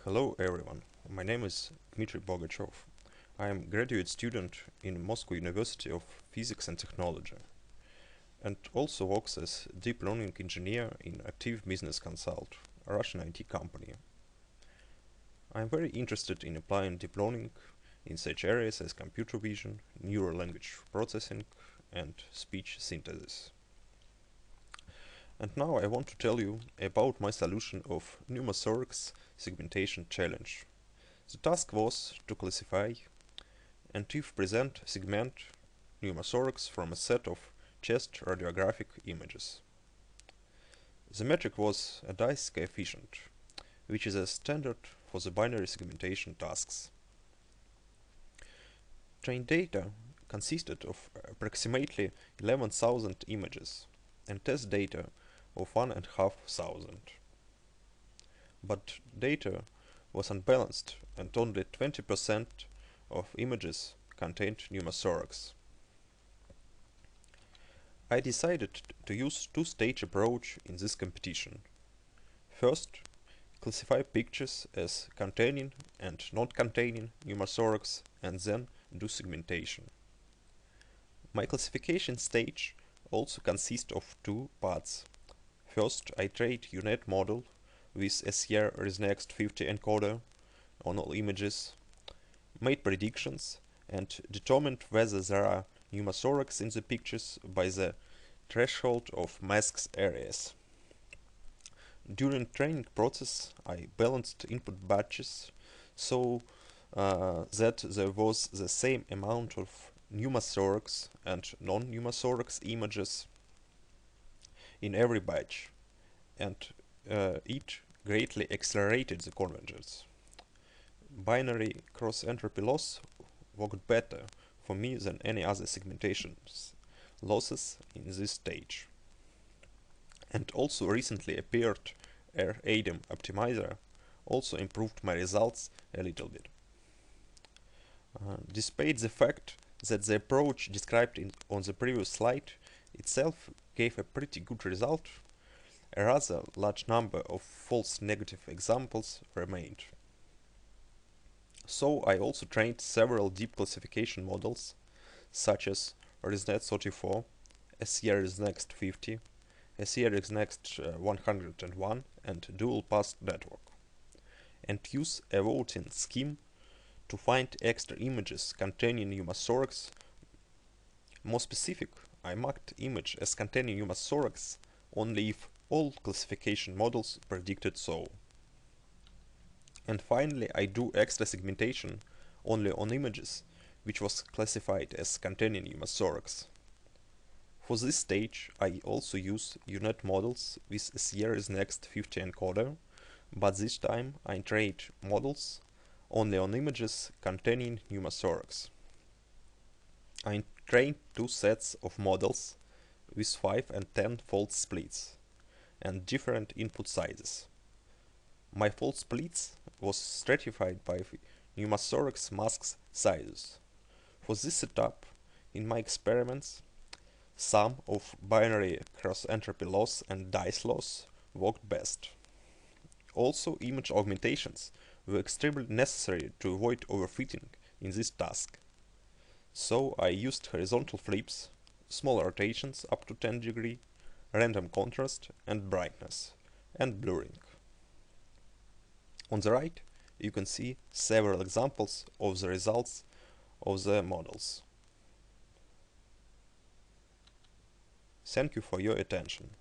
Hello everyone, my name is Dmitry Bogachev. I am graduate student in Moscow University of Physics and Technology and also works as deep learning engineer in Active Business Consult, a Russian IT company. I am very interested in applying deep learning in such areas as computer vision, neural language processing and speech synthesis. And now I want to tell you about my solution of pneumothorax segmentation challenge. The task was to classify and to present segment pneumothorax from a set of chest radiographic images. The metric was a dice coefficient, which is a standard for the binary segmentation tasks. Trained data consisted of approximately 11,000 images and test data of 1,500. But data was unbalanced and only 20% of images contained pneumothorax. I decided to use two-stage approach in this competition. First, classify pictures as containing and not containing pneumothorax and then do segmentation. My classification stage also consists of two parts. First, I trained UNet model with SIIM 50 encoder on all images, made predictions and determined whether there are pneumothorax in the pictures by the threshold of masks areas. During training process I balanced input batches so that there was the same amount of pneumothorax and non-pneumothorax images in every batch, and it greatly accelerated the convergence. Binary cross-entropy loss worked better for me than any other segmentation losses in this stage. And also recently appeared SIIM optimizer also improved my results a little bit. Despite the fact that the approach described on the previous slide itself gave a pretty good result, a rather large number of false negative examples remained. So I also trained several deep classification models, such as ResNet34, SIIM 50, SIIM 101 and dual path network, and use a voting scheme to find extra images containing pneumothorax. More specific, I marked image as containing pneumothorax only if all classification models predicted so. And finally, I do extra segmentation only on images which was classified as containing pneumothorax. For this stage, I also use UNet models with SIIM 50 encoder, but this time I trained models only on images containing pneumothorax. I trained two sets of models with 5 and 10 fault splits and different input sizes. My fault splits was stratified by pneumothorax masks sizes. For this setup, in my experiments, sum of binary cross-entropy loss and dice loss worked best. Also, image augmentations were extremely necessary to avoid overfitting in this task. So I used horizontal flips, small rotations up to 10 degrees, random contrast and brightness, and blurring. On the right, you can see several examples of the results of the models. Thank you for your attention.